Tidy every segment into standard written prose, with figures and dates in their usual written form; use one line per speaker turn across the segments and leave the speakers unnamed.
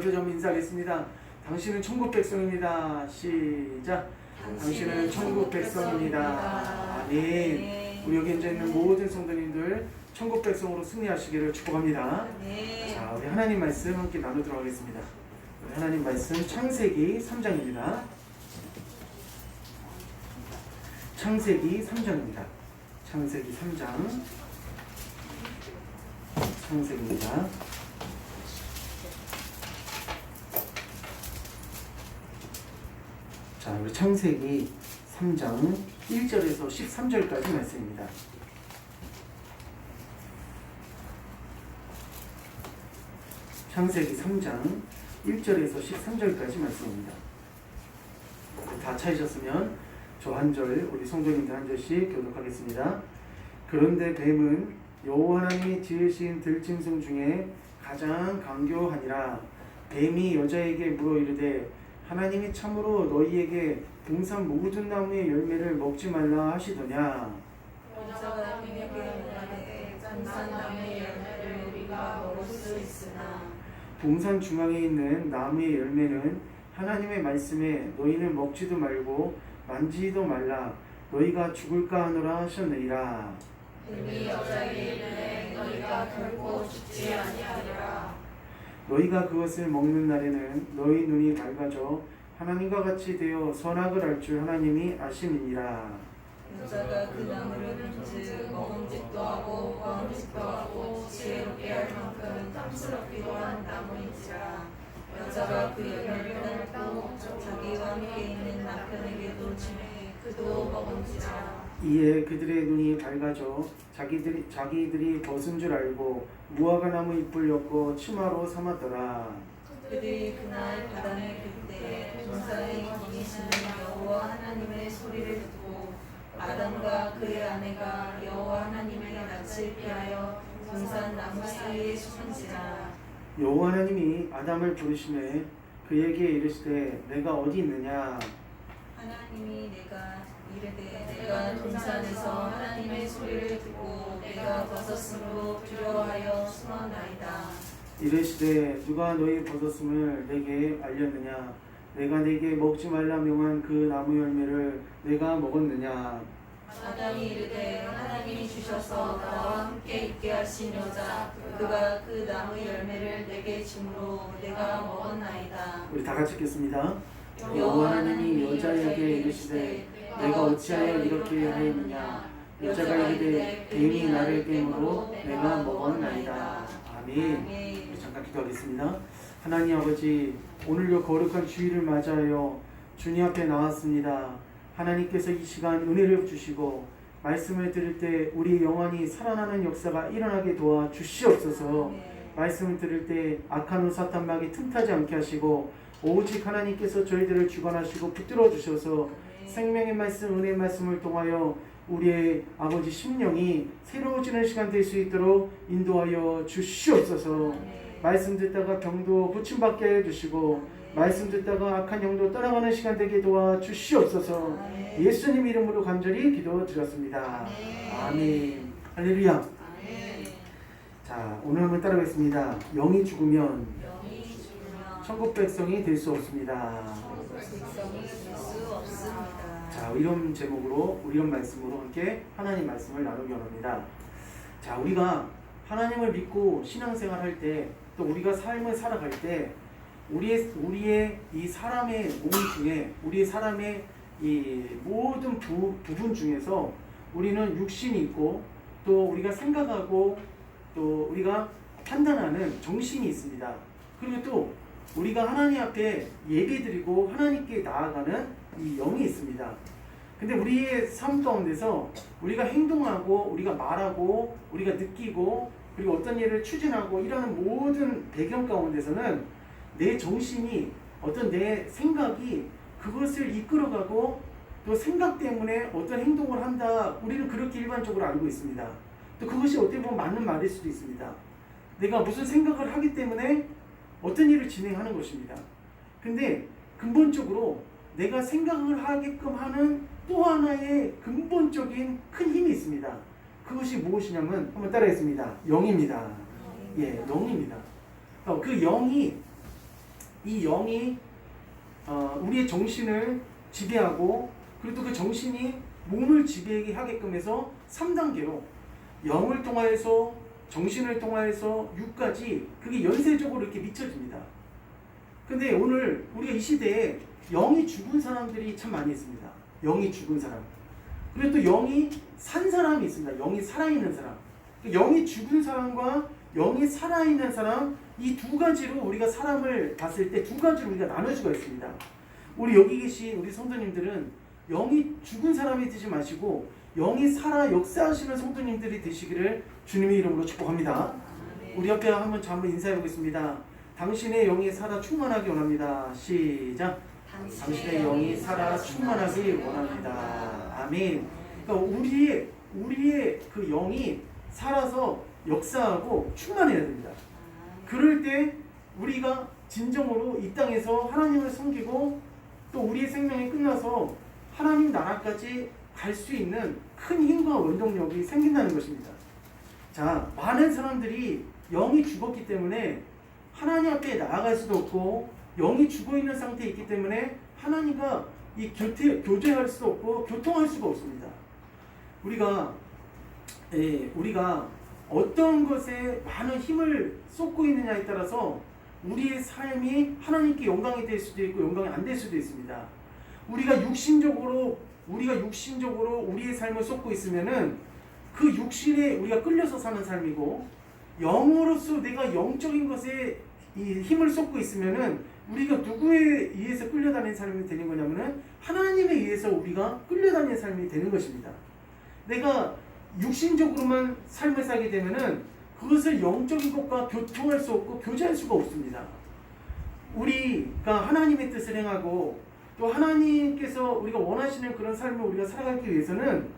옆에 좀 인사하겠습니다. 당신은 천국 백성입니다. 시작. 당신은 천국 백성입니다. 아멘. 우리 여기 앉아 있는 모든 성도님들 천국 백성으로 승리하시기를 축복합니다. 자, 우리 하나님 말씀 함께 나누도록 하겠습니다. 우리 하나님 말씀 창세기 3장입니다. 창세기 3장입니다. 창세기 3장. 창세기입니다. 자, 우리 창세기 3장 1절에서 13절까지 말씀입니다. 창세기 3장 1절에서 13절까지 말씀입니다. 다 찾으셨으면 저 한 절, 우리 성도님들 한 절씩 교독하겠습니다. 그런데 뱀은 여호와 하나님이 지으신 들짐승 중에 가장 강교하니라. 뱀이 여자에게 물어 이르되 하나님이 참으로 너희에게 동산 모든 나무의 열매를 먹지 말라 하시더냐.
여자가 뱀에게 말하되 동산 나무의 열매를 우리가 먹을 수 있으나
동산 중앙에 있는 나무의 열매는 하나님의 말씀에 너희는 먹지도 말고 만지지도 말라 너희가 죽을까 하노라 하셨느니라.
뱀이 여자에게 이르되 너희가 결코 죽지 아니하리라.
너희가 그것을 먹는 날에는 너희 눈이 밝아져 하나님과 같이 되어 선악을 알 줄 하나님이 아심이니라.
여자가 그 나무를 본즉 먹음직도 하고 보암직도 하고 지혜롭게 할 만큼 탐스럽기도 한 나무인지라. 여자가 그 열매를 따고 자기와 함께 있는 남편에게도 주매 그도 먹은지라.
이에 그들의 눈이 밝아져 자기들이 벗은 줄 알고 무화과 나무 잎을 엮어 치마로 삼았더라.
그들이 그날 바람에 그때 동산에 거니시는 여호와 하나님의 소리를 듣고 아담과 그의 아내가 여호와 하나님의 낯을 피하여 동산 나무 사이에 숨은지라.
여호와 하나님이 아담을 부르시매 그에게 이르시되 내가 어디 있느냐.
하나님이 내가 동산에서 하나님의 소리를 듣고 내가 벗었으므로 두려워하여 숨었나이다.
이르시되 누가 너희 벗었음을 내게 알렸느냐. 내가 내게 먹지 말라 명한 그 나무 열매를 내가 먹었느냐.
아담이 이르되 하나님이 주셔서 나와 함께 있게 하신 여자 그가 그 나무 열매를 내게 주므로 내가 먹었나이다.
우리 다 같이 읽겠습니다. 여호와 하나님이 여자에게 이르시되 내가 어찌하여 이렇게 하였느냐. 여자가 이르되 뱀이 나를 깨므로 내가 먹었나이다. 아멘. 잠깐 기도하겠습니다. 하나님 아버지, 오늘도 거룩한 주일을 맞이하여 주님 앞에 나왔습니다. 하나님께서 이 시간 은혜를 주시고 말씀을 들을 때 우리 영혼이 살아나는 역사가 일어나게 도와 주시옵소서. 말씀을 들을 때 악한 사탄막이 틈타지 않게 하시고 오직 하나님께서 저희들을 주관하시고 붙들어 주셔서 생명의 말씀, 은혜의 말씀을 통하여 우리의 아버지 심령이 새로워지는 시간 될 수 있도록 인도하여 주시옵소서. 말씀 듣다가 병도 고침받게 해주시고 말씀 듣다가 악한 영도 떠나가는 시간 되게 도와 주시옵소서. 예수님 이름으로 간절히 기도드렸습니다. 아멘. 할렐루야. 자, 오늘 한번 따라하겠습니다. 영이 죽으면 천국 백성이 될 수 없습니다. 자, 이런 제목으로, 이런 말씀으로 함께 하나님 말씀을 나누기 원합니다. 자, 우리가 하나님을 믿고 신앙생활 할 때, 또 우리가 삶을 살아갈 때, 우리의 이 사람의 몸 중에, 우리의 사람의 이 모든 부분 중에서 우리는 육신이 있고, 또 우리가 생각하고, 또 우리가 판단하는 정신이 있습니다. 그리고 또 우리가 하나님 앞에 예배드리고 하나님께 나아가는 이 영이 있습니다. 근데 우리의 삶 가운데서 우리가 행동하고 우리가 말하고 우리가 느끼고 그리고 어떤 일을 추진하고 이러는 모든 배경 가운데서는 내 정신이 어떤 내 생각이 그것을 이끌어가고 또 생각 때문에 어떤 행동을 한다. 우리는 그렇게 일반적으로 알고 있습니다. 또 그것이 어떻게 보면 맞는 말일 수도 있습니다. 내가 무슨 생각을 하기 때문에 어떤 일을 진행하는 것입니다. 근데 근본적으로 내가 생각을 하게끔 하는 또 하나의 근본적인 큰 힘이 있습니다. 그것이 무엇이냐면 한번 따라하겠습니다. 영입니다. 예, 영입니다. 그 영이 이 영이 우리의 정신을 지배하고 그리고 또 그 정신이 몸을 지배하게 하게끔 해서 3단계로 영을 통하여서 정신을 통하여서 육까지 그게 연쇄적으로 이렇게 미쳐집니다. 근데 오늘 우리가 이 시대에 영이 죽은 사람들이 참 많이 있습니다. 영이 죽은 사람. 그리고 또 영이 산 사람이 있습니다. 영이 살아있는 사람. 영이 죽은 사람과 영이 살아있는 사람, 이 두 가지로 우리가 사람을 봤을 때 두 가지로 우리가 나눌 수가 있습니다. 우리 여기 계신 우리 성도님들은 영이 죽은 사람이 되지 마시고 영이 살아 역사하시는 성도님들이 되시기를 주님의 이름으로 축복합니다. 우리 옆에 한번 인사해 보겠습니다. 당신의 영이 살아 충만하기 원합니다. 시작. 당신의 영이 살아 충만하기 원합니다. 아멘. 그러니까 우리의 그 영이 살아서 역사하고 충만해야 됩니다. 그럴 때 우리가 진정으로 이 땅에서 하나님을 섬기고 또 우리의 생명이 끝나서 하나님 나라까지 갈 수 있는 큰 힘과 원동력이 생긴다는 것입니다. 자, 많은 사람들이 영이 죽었기 때문에 하나님 앞에 나아갈 수도 없고 영이 죽어있는 상태에 있기 때문에 하나님과 이 교제할 수도 없고 교통할 수가 없습니다. 우리가 어떤 것에 많은 힘을 쏟고 있느냐에 따라서 우리의 삶이 하나님께 영광이 될 수도 있고 영광이 안 될 수도 있습니다. 우리가 육신적으로 우리의 삶을 쏟고 있으면은 그 육신에 우리가 끌려서 사는 삶이고, 영으로서 내가 영적인 것에 이 힘을 쏟고 있으면은 우리가 누구에 의해서 끌려다니는 삶이 되는 거냐면은 하나님에 의해서 우리가 끌려다니는 삶이 되는 것입니다. 내가 육신적으로만 삶을 살게 되면은 그것을 영적인 것과 교통할 수 없고 교제할 수가 없습니다. 우리가 하나님의 뜻을 행하고 또 하나님께서 우리가 원하시는 그런 삶을 우리가 살아가기 위해서는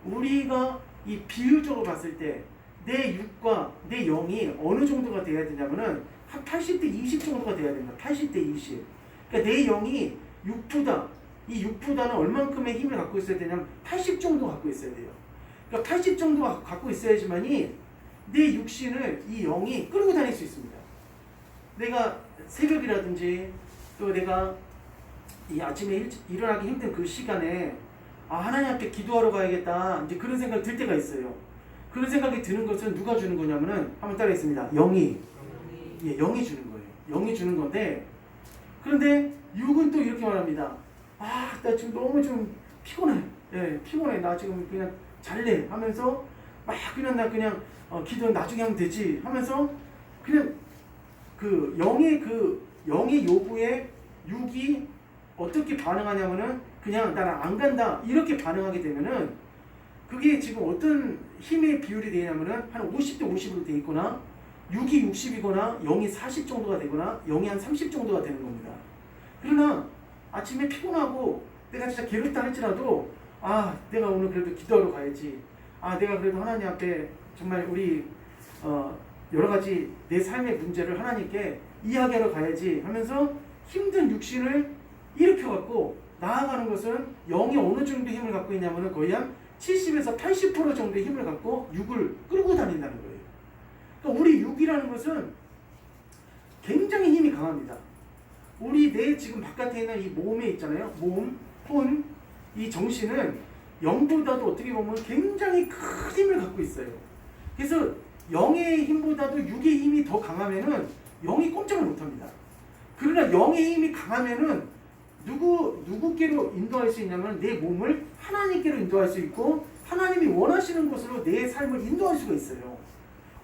우리가 이 비율적으로 봤을 때 내 육과 내 영이 어느 정도가 돼야 되냐면은 한 80대 20 정도가 돼야 됩니다. 80대 20. 그러니까 내 영이 육보다, 이 육보다는 얼만큼의 힘을 갖고 있어야 되냐면 80 정도 갖고 있어야 돼요. 그러니까 80 정도 갖고 있어야지만이 내 육신을 이 영이 끌고 다닐 수 있습니다. 내가 새벽이라든지 또 내가 이 아침에 일어나기 힘든 그 시간에 하나님 앞에 기도하러 가야겠다, 이제 그런 생각이 들 때가 있어요. 그런 생각이 드는 것은 누가 주는 거냐면은 한번 따라했습니다. 영이 주는 거예요. 영이 주는 건데, 그런데 육은 또 이렇게 말합니다. 나 지금 너무 좀 피곤해. 피곤해. 나 지금 그냥 잘래 하면서 막 나 그냥 기도는 나중에 하면 되지 하면서 그냥 그 영의 요구에 육이 어떻게 반응하냐면은 그냥 나는 안 간다 이렇게 반응하게 되면은 그게 지금 어떤 힘의 비율이 되냐면은 한 50대 50으로 돼 있거나 6이 60이거나 0이 40 정도가 되거나 0이 한 30 정도가 되는 겁니다. 그러나 아침에 피곤하고 내가 진짜 게으르다 할지라도 내가 오늘 그래도 기도하러 가야지. 내가 그래도 하나님 앞에 정말 우리 여러 가지 내 삶의 문제를 하나님께 이야기하러 가야지 하면서 힘든 육신을 일으켜갖고 나아가는 것은 영이 어느 정도 힘을 갖고 있냐면은 거의 한 70에서 80% 정도의 힘을 갖고 육을 끌고 다닌다는 거예요. 그러니까 우리 육이라는 것은 굉장히 힘이 강합니다. 우리 내 지금 바깥에 있는 이 몸에 있잖아요. 몸, 혼, 이 정신은 영보다도 어떻게 보면 굉장히 큰 힘을 갖고 있어요. 그래서 영의 힘보다도 육의 힘이 더 강하면은 영이 꼼짝을 못합니다. 그러나 영의 힘이 강하면은 누구께로 인도할 수 있냐면 내 몸을 하나님께로 인도할 수 있고 하나님이 원하시는 곳으로 내 삶을 인도할 수가 있어요.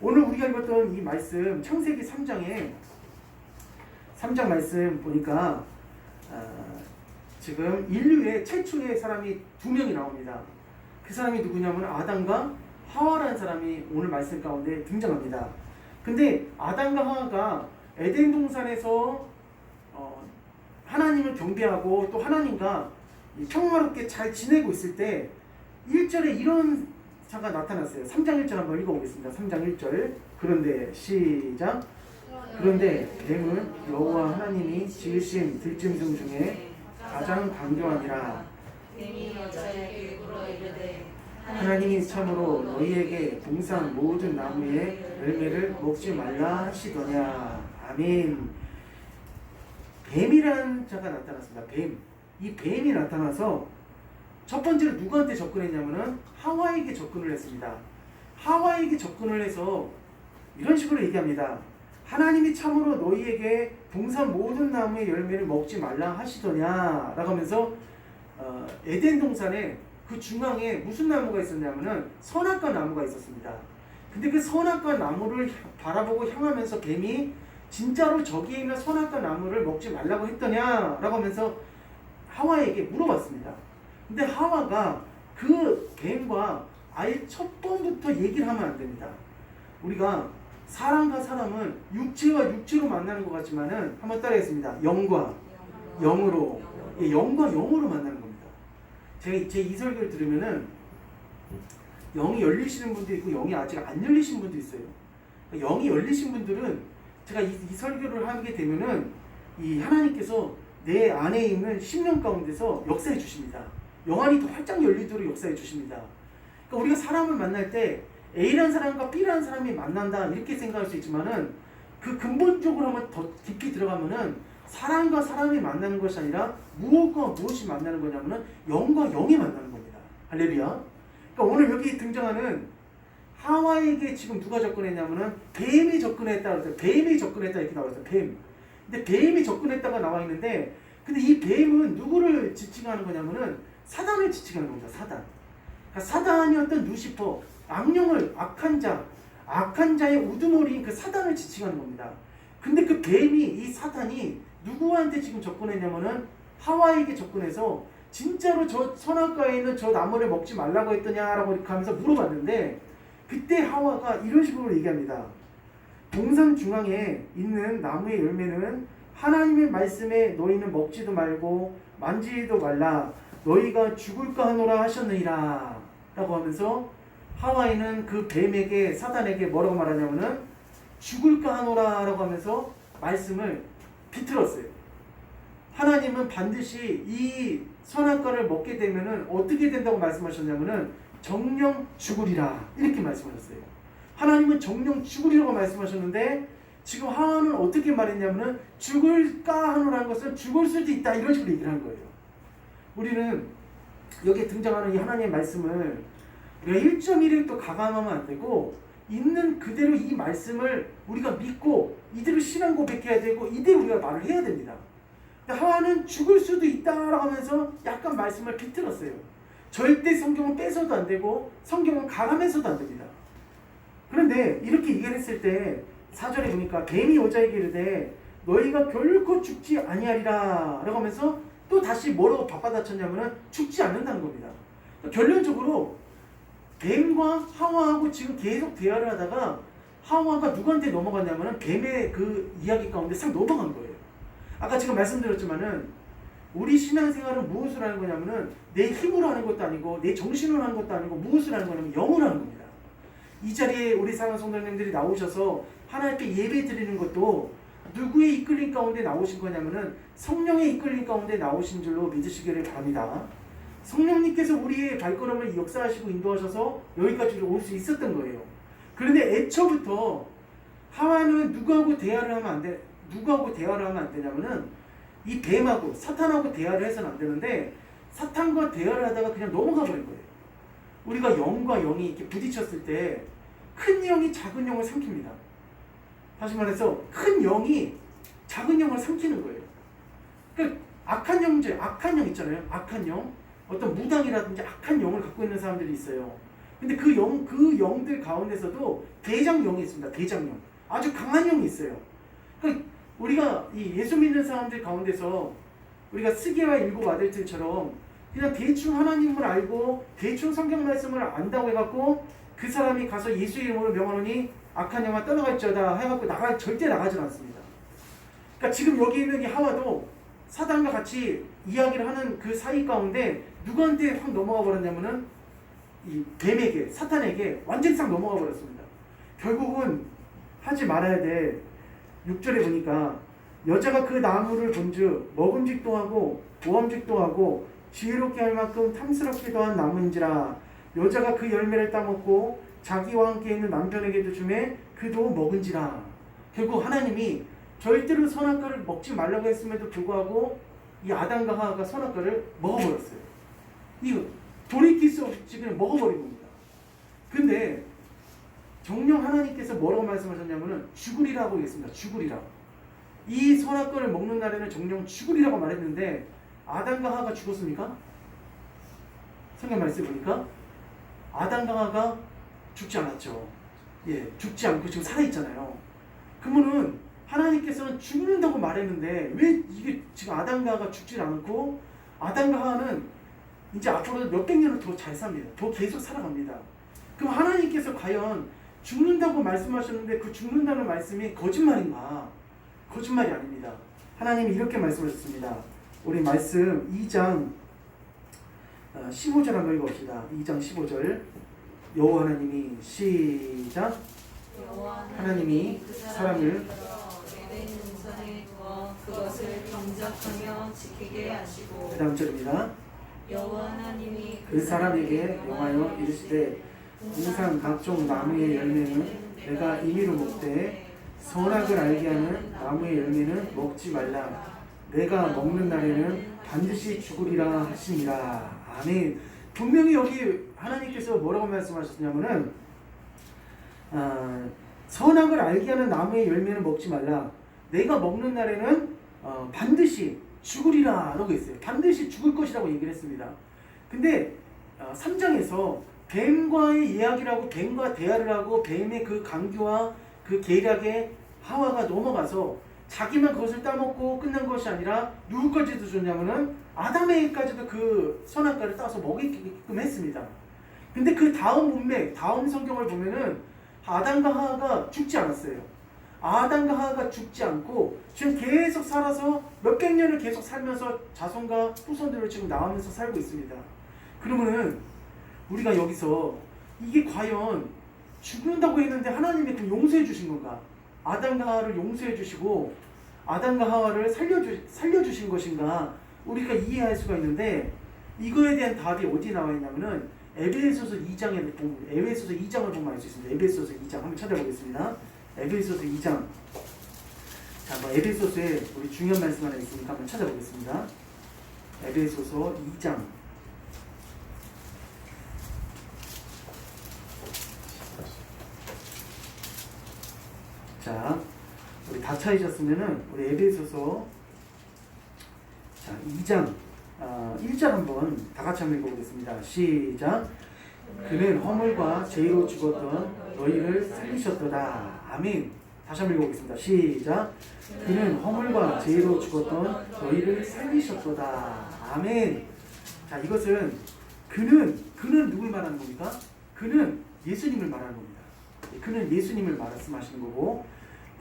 오늘 우리가 읽었던 이 말씀 창세기 3장 말씀 보니까 지금 인류의 최초의 사람이 2명이 나옵니다. 그 사람이 누구냐면 아담과 하와라는 사람이 오늘 말씀 가운데 등장합니다. 근데 아담과 하와가 에덴 동산에서 하나님을 경배하고 또 하나님과 평화롭게 잘 지내고 있을 때 1절에 이런 자가 나타났어요. 3장 1절 한번 읽어보겠습니다. 3장 1절. 그런데 시작. 그런데 뱀은 여호와 하나님이 지으신 들짐승 중에 가장 강교하니라.
뱀이 여자에게 물어 이르되
하나님이 참으로 너희에게 동산 모든 나무의 열매를 먹지 말라 하시더냐. 아멘. 뱀이라는 자가 나타났습니다. 뱀. 이 뱀이 나타나서 첫 번째로 누구한테 접근했냐면은 하와에게 접근을 했습니다. 하와에게 접근을 해서 이런 식으로 얘기합니다. 하나님이 참으로 너희에게 동산 모든 나무의 열매를 먹지 말라 하시더냐 라고 하면서 에덴 동산에 그 중앙에 무슨 나무가 있었냐면은 선악과 나무가 있었습니다. 근데 그 선악과 나무를 바라보고 향하면서 뱀이 진짜로 저기에 있는 선악과 나무를 먹지 말라고 했더냐 라고 하면서 하와에게 물어봤습니다. 근데 하와가 그 뱀과 아예 첫 번부터 얘기를 하면 안 됩니다. 우리가 사람과 사람은 육체와 육체로 만나는 것 같지만은 한번 따라하겠습니다. 영과 영으로, 예, 영과 영으로 만나는 겁니다. 제 이 설교를 들으면은 영이 열리시는 분도 있고 영이 아직 안 열리신 분도 있어요. 영이 열리신 분들은 제가 이 설교를 하게 되면은 이 하나님께서 내 안에 있는 심령 가운데서 역사해 주십니다. 영안이 더 활짝 열리도록 역사해 주십니다. 그러니까 우리가 사람을 만날 때 A라는 사람과 B라는 사람이 만난다 이렇게 생각할 수 있지만은 그 근본적으로 한번 더 깊이 들어가면은 사람과 사람이 만나는 것이 아니라 무엇과 무엇이 만나는 거냐면은 영과 영이 만나는 겁니다. 할렐루야. 그러니까 오늘 여기 등장하는 하와에게 지금 누가 접근했냐면은 뱀이 접근했다 그랬어요. 뱀이 접근했다 이렇게 나와 있어요. 뱀. 근데 뱀이 접근했다가 나와 있는데 근데 이 뱀은 누구를 지칭하는 거냐면은 사단을 지칭하는 겁니다. 사단. 그러니까 사단이었던 루시퍼, 악령을 악한 자의 우두머리인 그 사단을 지칭하는 겁니다. 근데 그 뱀이 이 사단이 누구한테 지금 접근했냐면은 하와에게 접근해서 진짜로 저 선악과에 있는 저 나무를 먹지 말라고 했더냐라고 이렇게 하면서 물어봤는데 그때 하와가 이런 식으로 얘기합니다. 동산 중앙에 있는 나무의 열매는 하나님의 말씀에 너희는 먹지도 말고 만지지도 말라 너희가 죽을까 하노라 하셨느니라 라고 하면서 하와이는 그 뱀에게 사단에게 뭐라고 말하냐면은 죽을까 하노라 라고 하면서 말씀을 비틀었어요. 하나님은 반드시 이 선악과를 먹게 되면은 어떻게 된다고 말씀하셨냐면은 정령 죽으리라 이렇게 말씀하셨어요. 하나님은 정령 죽으리라고 말씀하셨는데 지금 하와는 어떻게 말했냐면은 죽을까 하노라는 것은 죽을 수도 있다 이런 식으로 얘기를 한 거예요. 우리는 여기에 등장하는 이 하나님의 말씀을 우리가 1.1을 가감하면 안 되고 있는 그대로 이 말씀을 우리가 믿고 이대로 신앙 고백해야 되고 이대로 우리가 말을 해야 됩니다. 근데 하와는 죽을 수도 있다라고 하면서 약간 말씀을 비틀었어요. 절대 성경은 빼서도 안 되고 성경은 가감해서도 안 됩니다. 그런데 이렇게 얘기를 했을 때 4절에 보니까 뱀이 여자에게 이르되 너희가 결코 죽지 아니하리라 라고 하면서 또 다시 뭐라고 바꿔닫혔냐면은 죽지 않는다는 겁니다. 그러니까 결론적으로 뱀과 하와하고 지금 계속 대화를 하다가 하와가 누구한테 넘어갔냐면은 뱀의 그 이야기 가운데 싹 넘어간 거예요. 아까 지금 말씀드렸지만은 우리 신앙생활은 무엇을 하는 거냐면은 내 힘으로 하는 것도 아니고 내 정신으로 하는 것도 아니고 무엇을 하는 거냐면 영으로 하는 겁니다. 이 자리에 우리 사랑하는 성도님들이 나오셔서 하나님께 예배 드리는 것도 누구의 이끌림 가운데 나오신 거냐면은 성령의 이끌림 가운데 나오신 줄로 믿으시기를 바랍니다. 성령님께서 우리의 발걸음을 역사하시고 인도하셔서 여기까지 올 수 있었던 거예요. 그런데 애초부터 하와는 누구하고 대화를 하면 안 되냐면은 이 뱀하고 사탄하고 대화를 해서는 안 되는데 사탄과 대화를 하다가 그냥 넘어가 버린 거예요. 우리가 영과 영이 이렇게 부딪혔을 때 큰 영이 작은 영을 삼킵니다. 다시 말해서 큰 영이 작은 영을 삼키는 거예요. 그러니까 악한 영 있잖아요. 악한 영. 어떤 무당이라든지 악한 영을 갖고 있는 사람들이 있어요. 근데 그 영들 가운데서도 대장영이 있습니다. 대장영. 아주 강한 영이 있어요. 그러니까 우리가 이 예수 믿는 사람들 가운데서 우리가 스게와 일곱 아들들처럼 그냥 대충 하나님을 알고 대충 성경 말씀을 안다고 해갖고 그 사람이 가서 예수 이름으로 명하노니 악한 영아 떠나갈지어다 해갖고 절대 나가지 않습니다. 그러니까 지금 여기 있는 이 하와도 사단과 같이 이야기를 하는 그 사이 가운데 누구한테 확 넘어가 버렸냐면은 이 뱀에게 사탄에게 완전히 싹 넘어가 버렸습니다. 결국은 하지 말아야 될 6절에 보니까 여자가 그 나무를 본즉 먹음직도 하고 보암직도 하고 지혜롭게 할 만큼 탐스럽기도 한 나무인지라 여자가 그 열매를 따먹고 자기와 함께 있는 남편에게도 주매 그도 먹은지라. 결국 하나님이 절대로 선악과를 먹지 말라고 했음에도 불구하고 이 아담과 하와가 선악과를 먹어버렸어요. 이거 돌이킬 수 없이 그냥 먹어버린 겁니다. 근데 정녕 하나님께서 뭐라고 말씀하셨냐면은 죽으리라고 했습니다. 죽으리라. 이 선악과를 먹는 날에는 정녕 죽으리라고 말했는데 아담과 하와가 죽었습니까? 성경 말씀 보니까 아담과 하와가 죽지 않았죠. 예, 죽지 않고 지금 살아있잖아요. 그러면은 하나님께서는 죽는다고 말했는데 왜 이게 지금 아담과 하와가 죽지 않고 아담과 하와는 이제 앞으로 몇백 년을 더 잘 삽니다. 더 계속 살아갑니다. 그럼 하나님께서 과연 죽는다고 말씀하셨는데 그 죽는다는 말씀이 거짓말인가? 거짓말이 아닙니다. 하나님이 이렇게 말씀하셨습니다. 우리 말씀 2장 15절 한번 읽어봅시다. 2장 15절 여호와 하나님이 시작. 하나님이 그 사람을
에덴 동산에 두어 그것을 경작하며 지키게 하시고
그 다음 절입니다.
여호와 하나님이
그 사람에게 명하여 이르시되 동산 각종 나무의 열매는 내가 임의로 먹되 선악을 알게 하는 나무의 열매는 먹지 말라. 내가 먹는 날에는 반드시 죽으리라 하시니라. 아멘. 분명히 여기 하나님께서 뭐라고 말씀하셨냐면은 선악을 알게 하는 나무의 열매는 먹지 말라. 내가 먹는 날에는 반드시 죽으리라 라고 했어요. 반드시 죽을 것이라고 얘기를 했습니다. 근데 3장에서 뱀과의 이야기라고 뱀과 대화를 하고 뱀의 그 강교와 그 계략에 하와가 넘어가서 자기만 그것을 따먹고 끝난 것이 아니라 누구까지도 줬냐면은 아담에게까지도 그 선악과를 따서 먹이게끔 했습니다. 근데 그 다음 문맥, 다음 성경을 보면은 아담과 하와가 죽지 않았어요. 아담과 하와가 죽지 않고 지금 계속 살아서 몇백 년을 계속 살면서 자손과 후손들을 지금 낳으면서 살고 있습니다. 그러면은 우리가 여기서 이게 과연 죽는다고 했는데 하나님이 그럼 용서해 주신 건가? 아담과 하와를 용서해 주시고 아담과 하와를 살려주신 것인가? 우리가 이해할 수가 있는데 이거에 대한 답이 어디 나와 있냐면은 에베소서 2장에 보면 에베소서 2장을 보면 알 수 있습니다. 에베소서 2장 한번 찾아보겠습니다. 에베소서 2장. 자, 뭐 에베소서에 우리 중요한 말씀 하나 있으니까 한번 찾아보겠습니다. 에베소서 2장. 자, 우리 다 찾으셨으면은 우리 에베소서 자 2장 1절 한번 다 같이 한번 읽어보겠습니다. 시작. 그는 허물과 죄로 죽었던 너희를 살리셨도다. 아멘. 다시 한번 읽어보겠습니다. 시작. 그는 허물과 죄로 죽었던 너희를 살리셨도다. 아멘. 자, 이것은 그는 누굴 말하는 겁니까? 그는 예수님을 말하는 겁니다. 그는 예수님을 말씀하시는 거고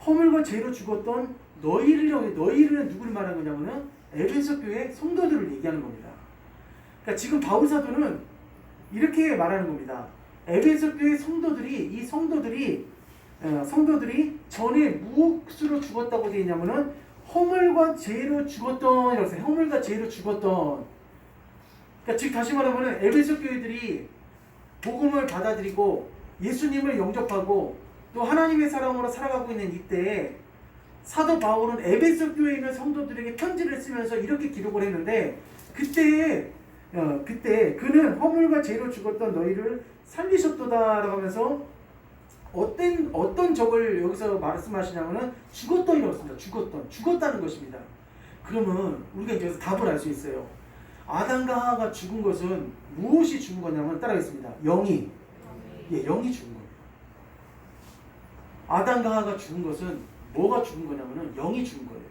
허물과 죄로 죽었던 너희를 누구를 말하는 거냐면은 에베소 교회 성도들을 얘기하는 겁니다. 그러니까 지금 바울 사도는 이렇게 말하는 겁니다. 에베소 교회 성도들이 성도들이 전에 무엇으로 죽었다고 되어 있냐면은 허물과 죄로 죽었던 이라고 해서 허물과 죄로 죽었던. 그러니까 즉 다시 말하면은 에베소 교회들이 복음을 받아들이고 예수님을 영접하고 또 하나님의 사랑으로 살아가고 있는 이때에 사도 바울은 에베소 교회에 있는 성도들에게 편지를 쓰면서 이렇게 기록을 했는데 그때 그는 허물과 죄로 죽었던 너희를 살리셨도다라고 하면서 어떤 적을 여기서 말씀하시냐면은 죽었던이라고 했습니다. 죽었다는 것입니다. 그러면 우리가 이제 여기서 답을 알 수 있어요. 아담과 하와가 죽은 것은 무엇이 죽은 거냐면 따라하겠습니다. 영이 죽은 거예요. 아담과 하와가 죽은 것은 뭐가 죽은 거냐면은 영이 죽은 거예요.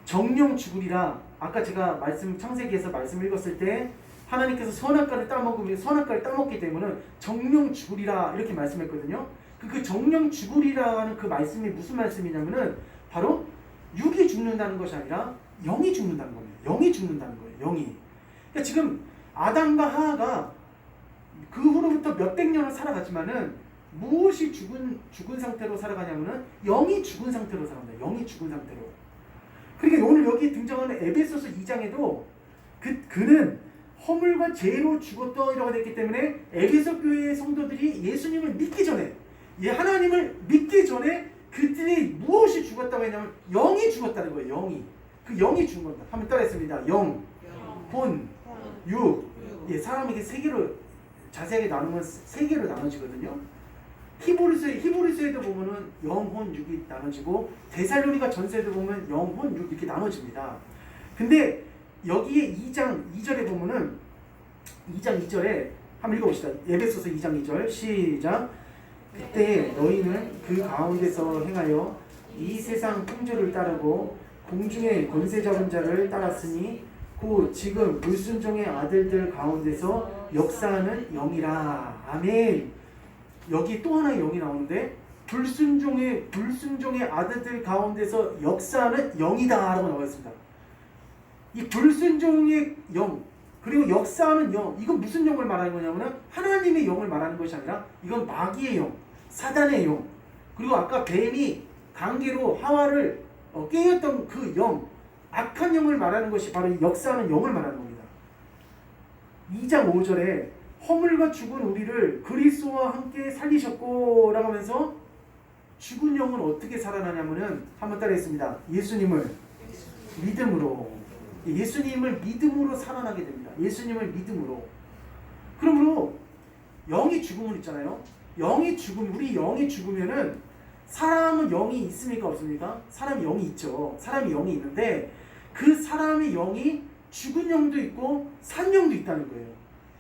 정령 죽으리라. 아까 제가 창세기에서 말씀을 읽었을 때 하나님께서 선악과를 따먹기 때문에 정령 죽으리라 이렇게 말씀했거든요. 그 정령 죽으리라는 그 말씀이 무슨 말씀이냐면은 바로 육이 죽는다는 것이 아니라 영이 죽는다는 겁니다. 영이 죽는다는 거예요. 영이. 그러니까 지금 아담과 하와가 그 후로부터 몇백 년을 살아갔지만은 무엇이 죽은 상태로 살아가냐면은 영이 죽은 상태로 살아갑니다. 영이 죽은 상태로. 그러니까 오늘 여기 등장하는 에베소서 2장에도 그는 허물과 죄로 죽었더라고 됐기 때문에 에베소 교회의 성도들이 예수님을 믿기 전에 하나님을 믿기 전에 그들이 무엇이 죽었다고 했냐면 영이 죽었다는 거예요. 영이. 그 영이 죽은 겁니다. 한번 따라했습니다. 영, 혼, 육. 예, 사람에게 세 개로 자세하게 나누면 세 개로 나눠지거든요. 히브리서에도 보면은 영, 혼, 육이 나눠지고 데살로니가 전서에도 보면 영, 혼, 육 이렇게 나눠집니다. 근데 여기에 2장 2절에 보면은 2장 2절에 한번 읽어봅시다. 에베소서 2장 2절 시작. 그때 너희는 그 가운데서 행하여 이 세상 풍조를 따르고 공중의 권세 잡은 자를 따랐으니 곧 지금 불순종의 아들들 가운데서 역사하는 영이라. 아멘. 여기 또 하나의 영이 나오는데 불순종의 아들들 가운데서 역사하는 영이다 라고 나와 있습니다. 이 불순종의 영 그리고 역사하는 영, 이건 무슨 영을 말하는 거냐면 하나님의 영을 말하는 것이 아니라 이건 마귀의 영, 사단의 영, 그리고 아까 뱀이 강계로 하와를 깨었던 그 영, 악한 영을 말하는 것이 바로 이 역사하는 영을 말하는 겁니다. 2장 5절에 허물과 죽은 우리를 그리스도와 함께 살리셨고 라고 하면서 죽은 영은 어떻게 살아나냐면은 한번 따라했습니다. 예수님을 믿음으로 살아나게 됩니다. 예수님을 믿음으로. 그러므로 영이 죽음은 있잖아요. 우리 영이 죽으면은 사람은 영이 있습니까 없습니까? 사람이 영이 있죠. 사람이 영이 있는데 그 사람의 영이 죽은 영도 있고 산 영도 있다는 거예요.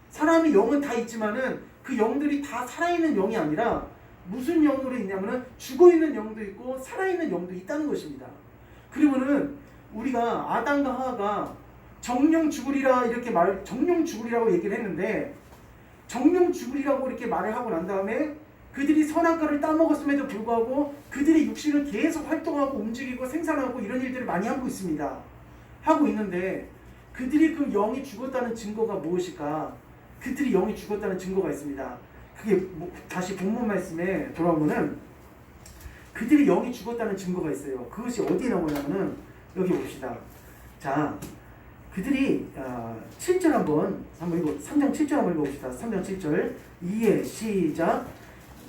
사람의 영은 다 있지만은 그 영들이 다 살아있는 영이 아니라 무슨 영으로 있냐면은 죽어있는 영도 있고 살아있는 영도 있다는 것입니다. 그러면은 우리가 아담과 하와가 정령 죽으리라고 얘기를 했는데 정령 죽으리라고 이렇게 말을 하고 난 다음에 그들이 선악과를 따먹었음에도 불구하고 그들의 육신은 계속 활동하고 움직이고 생산하고 이런 일들을 많이 하고 있습니다. 하고 있는데 그들이 그 영이 죽었다는 증거가 무엇일까? 그들이 영이 죽었다는 증거가 있습니다. 그게 다시 본문 말씀에 돌아오면은 그들이 영이 죽었다는 증거가 있어요. 그것이 어디에 나오냐면은 여기 봅시다. 자, 그들이 7절 한번 읽어 3장 7절 한번 읽어봅시다. 3장 7절 이에 시작.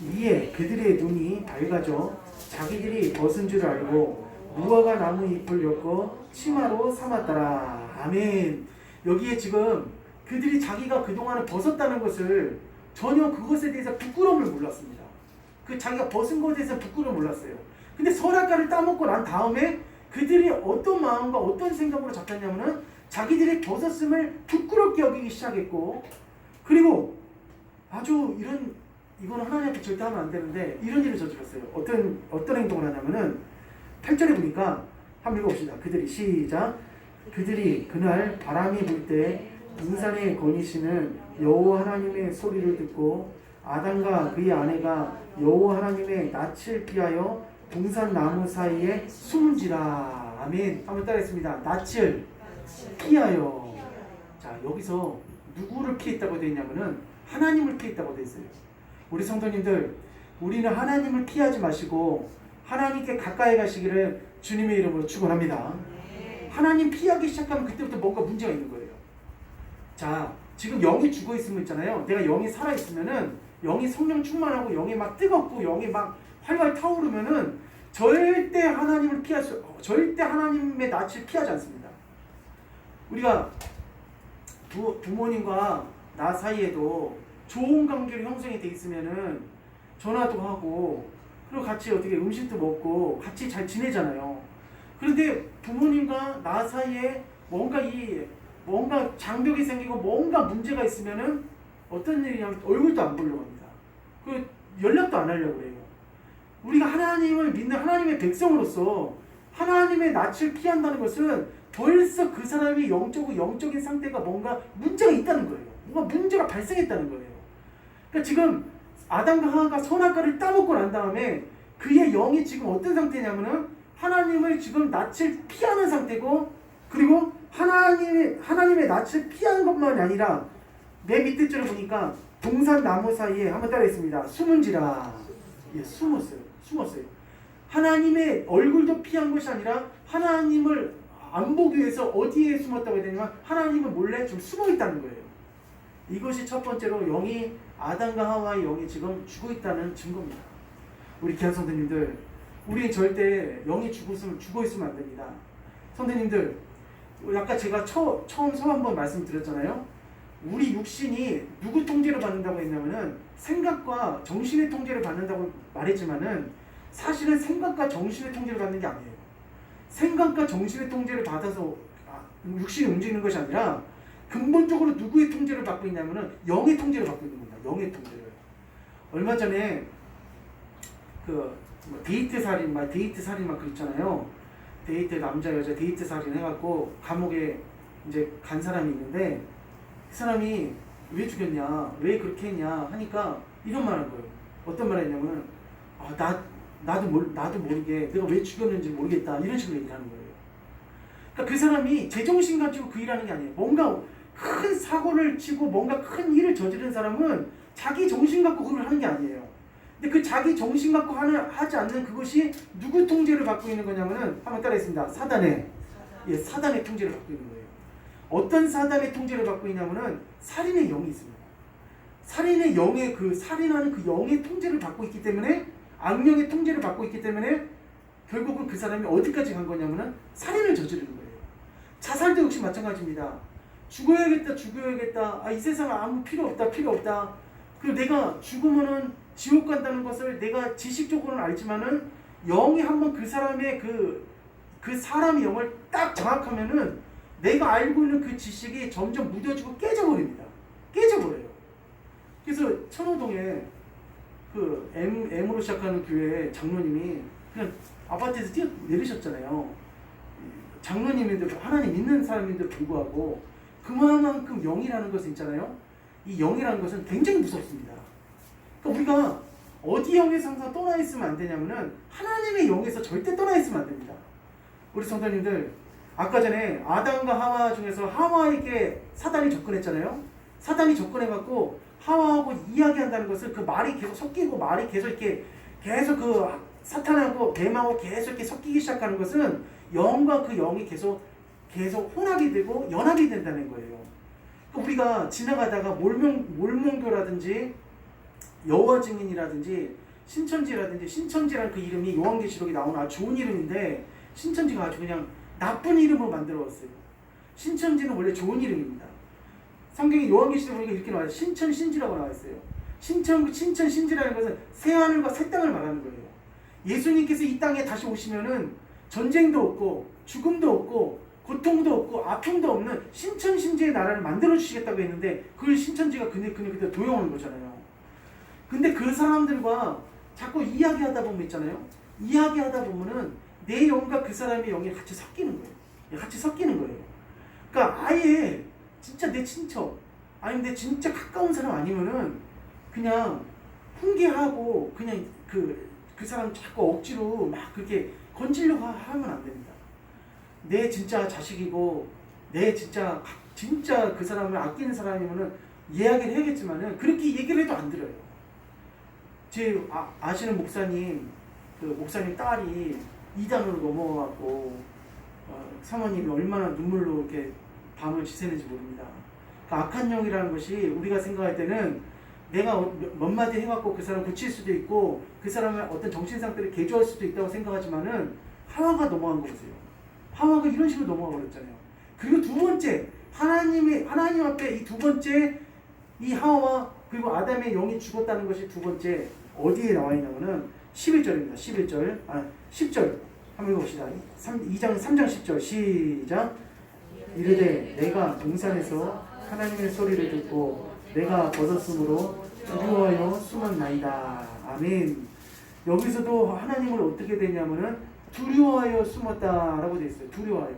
이에 그들의 눈이 밝아져 자기들이 벗은 줄 알고 무화과 나무 잎을 엮어 치마로 삼았더라. 아멘. 여기에 지금 그들이 자기가 그동안에 벗었다는 것을 전혀 그것에 대해서 부끄러움을 몰랐습니다. 그 자기가 벗은 것에 대해서 부끄러움을 몰랐어요. 근데 선악과를 따먹고 난 다음에 그들이 어떤 마음과 어떤 생각으로 잡혔냐면은 자기들이 벗었음을 부끄럽게 여기기 시작했고, 그리고 아주 이거는 하나님 앞에 절대 하면 안 되는데 이런 일을 저질렀어요. 어떤 행동을 하냐면은 8절에 보니까 한번 읽어봅시다. 그들이 시작. 그들이 그날 바람이 불 때 등산에 거니시는 여호와 하나님의 소리를 듣고 아담과 그의 아내가 여호와 하나님의 낯을 피하여 동산 나무 사이에 숨은지라. 아멘. 한번 따라했습니다. 낯을 피하여. 자, 여기서 누구를 피했다고 되어 있냐면은 하나님을 피했다고 되어 있어요. 우리 성도님들, 우리는 하나님을 피하지 마시고 하나님께 가까이 가시기를 주님의 이름으로 축원합니다. 하나님 피하기 시작하면 그때부터 뭔가 문제가 있는 거예요. 자, 지금 영이 죽어 있으면 있잖아요. 내가 영이 살아 있으면은 영이 성령 충만하고 영이 막 뜨겁고 영이 막 활활 타오르면은 절대 하나님의 낯을 피하지 않습니다. 우리가 부모님과 나 사이에도 좋은 관계로 형성이 돼 있으면은 전화도 하고 그리고 같이 어떻게 음식도 먹고 같이 잘 지내잖아요. 그런데 부모님과 나 사이에 뭔가 장벽이 생기고 뭔가 문제가 있으면은 어떤 일이냐면 얼굴도 안 보려고 합니다. 그 연락도 안 하려고 해요. 우리가 하나님을 믿는 하나님의 백성으로서 하나님의 낯을 피한다는 것은 벌써 그 사람이 영적인 상태가 뭔가 문제가 있다는 거예요. 뭔가 문제가 발생했다는 거예요. 그러니까 지금 아담과 하와가 선악과를 따먹고 난 다음에 그의 영이 지금 어떤 상태냐면은 하나님을 지금 낯을 피하는 상태고, 그리고 하나님의 낯을 피하는 것만이 아니라 맨 밑에 줄을 보니까 동산 나무 사이에 한번 따라했습니다. 숨은지라. 예, 숨었어요. 하나님의 얼굴도 피한 것이 아니라 하나님을 안 보기 위해서 어디에 숨었다고 해야 되냐면 하나님은 몰래 좀 숨어 있다는 거예요. 이것이 첫 번째로 아담과 하와의 영이 지금 죽어 있다는 증거입니다. 우리 귀한 성도님들, 우리 절대 영이 죽어 있으면 안 됩니다. 선생님들, 아까 제가 처음 한번 말씀드렸잖아요. 우리 육신이 누구 통제를 받는다고 했냐면은 생각과 정신의 통제를 받는다고 말했지만은 사실은 생각과 정신의 통제를 받는 게 아니에요. 생각과 정신의 통제를 받아서 육신이 움직이는 것이 아니라 근본적으로 누구의 통제를 받고 있냐면은 영의 통제를 받고 있는 겁니다. 영의 통제를. 얼마 전에 데이트 살인 막 그랬잖아요. 데이트 남자 여자 데이트 살인 해갖고 감옥에 이제 간 사람이 있는데 그 사람이 왜 죽였냐, 왜 그렇게 했냐 하니까 이런 말한 거예요. 어떤 말 했냐면은 나도 모르게 내가 왜 죽였는지 모르겠다 이런 식으로 얘기하는 거예요. 그러니까 그 사람이 제정신 가지고 그 일하는 게 아니에요. 뭔가 큰 사고를 치고 뭔가 큰 일을 저지른 사람은 자기 정신 갖고 그걸 하는 게 아니에요. 근데 그 자기 정신 갖고 하지 않는 그것이 누구 통제를 받고 있는 거냐면은 한번 따라했습니다. 사단의 통제를 받고 있는 거예요. 어떤 사단의 통제를 받고 있냐면은 살인의 영이 있습니다. 살인의 영의 살인하는 그 영의 통제를 받고 있기 때문에 악령의 통제를 받고 있기 때문에 결국은 그 사람이 어디까지 간 거냐면은 살인을 저지르는 거예요. 자살도 역시 마찬가지입니다. 죽어야겠다. 이 세상에 아무 필요 없다. 그리고 내가 죽으면은 지옥 간다는 것을 내가 지식적으로는 알지만은 영이 한번 그 사람의 그 사람의 영을 딱 장악하면은 내가 알고 있는 그 지식이 점점 무뎌지고 깨져버립니다. 깨져버려요. 그래서 천호동에 M으로 시작하는 교회 장로님이 그냥 아파트에서 뛰어내리셨잖아요. 장로님인데 하나님 믿는 사람인데 불구하고 그만큼 영이라는 것은 있잖아요. 이 영이라는 것은 굉장히 무섭습니다. 그러니까 우리가 어디 영에서 항상 떠나 있으면 안 되냐면은 하나님의 영에서 절대 떠나 있으면 안 됩니다. 우리 성도님들, 아까 전에 아담과 하와 중에서 하와에게 사단이 접근했잖아요. 사단이 접근해갖고 하와하고 이야기한다는 것은 그 말이 계속 섞이고 말이 계속 사탄하고 뱀하고 계속 이렇게 섞이기 시작하는 것은 영과 그 영이 계속 혼합이 되고 연합이 된다는 거예요. 그러니까 우리가 지나가다가 몰몬교라든지 여호와 증인이라든지 신천지라는 그 이름이 요한계시록에 나오는 아주 좋은 이름인데 신천지가 아주 그냥 나쁜 이름으로 만들어왔어요. 신천지는 원래 좋은 이름입니다. 성경에 요한계시록 보니까 이렇게 나와요. 신천신지라고 나와있어요. 신천신지라는 것은 새하늘과 새 땅을 말하는 거예요. 예수님께서 이 땅에 다시 오시면은 전쟁도 없고 죽음도 없고 고통도 없고 아픔도 없는 신천신지의 나라를 만들어 주시겠다고 했는데 그걸 신천지가 그때 도용하는 거잖아요. 근데 그 사람들과 자꾸 이야기하다 보면 있잖아요. 이야기하다 보면은 내 영과 그 사람의 영이 같이 섞이는 거예요. 그러니까 아예 진짜 내 친척 아니면 내 진짜 가까운 사람 아니면은 그냥 훈계하고 그냥 그 사람 자꾸 억지로 막 그렇게 건지려고 하면 안 됩니다. 내 진짜 자식이고 내 진짜 그 사람을 아끼는 사람이면은 이야기를 해야겠지만은 그렇게 얘기를 해도 안 들어요. 제 아시는 목사님 목사님 딸이 이단으로 넘어가고 사모님이 얼마나 눈물로 이렇게 밤을 지새는지 모릅니다. 그 악한 영이라는 것이 우리가 생각할 때는 내가 몇 마디 해갖고 그 사람 고칠 수도 있고 그 사람의 어떤 정신 상태를 개조할 수도 있다고 생각하지만은 하와가 넘어간 거 보세요. 하와가 이런 식으로 넘어가 버렸잖아요. 그리고 두 번째 하나님 앞에 이 두 번째 이 하와와 그리고 아담의 영이 죽었다는 것이 두 번째 어디에 나와 있냐면은 11절입니다. 10절 한번 읽어봅시다. 3장 10절 시작. 이르되 내가 동산에서 하나님의 소리를 듣고 내가 벗었으므로 두려워하여 숨었나이다. 아멘. 여기서도 하나님을 어떻게 되냐면은 두려워하여 숨었다라고 되어 있어요. 두려워하여.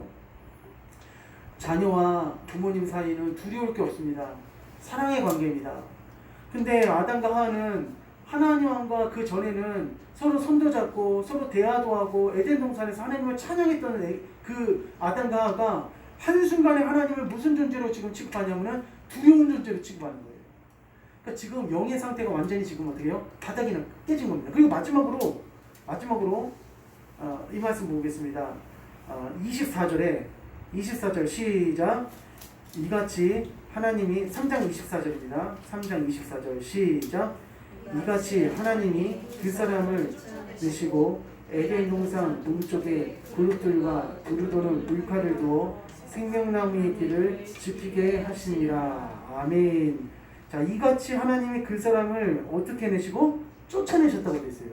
자녀와 부모님 사이는 두려울 게 없습니다. 사랑의 관계입니다. 근데 아담과 하와는 하나님과 그 전에는 서로 손도 잡고 서로 대화도 하고 에덴 동산에서 하나님을 찬양했던 그 아담과 하와가 한순간에 하나님을 무슨 존재로 지금 취급하냐면은 두려운 존재로 취급하는 거예요. 그러니까 지금 영의 상태가 완전히 지금 어떻게 해요? 바닥이 깨진 겁니다. 그리고 마지막으로 이 말씀 보겠습니다. 24절 시작. 이같이 하나님이 3장 24절입니다. 3장 24절 시작. 이같이 하나님이 그 사람을 내시고 에덴 동산 동쪽에 그룹들과 두루도는 물칼을 두어 생명나무의 길을 지키게 하시니라. 아멘. 자, 이같이 하나님이 그 사람을 어떻게 내시고 쫓아내셨다고 되어 있어요.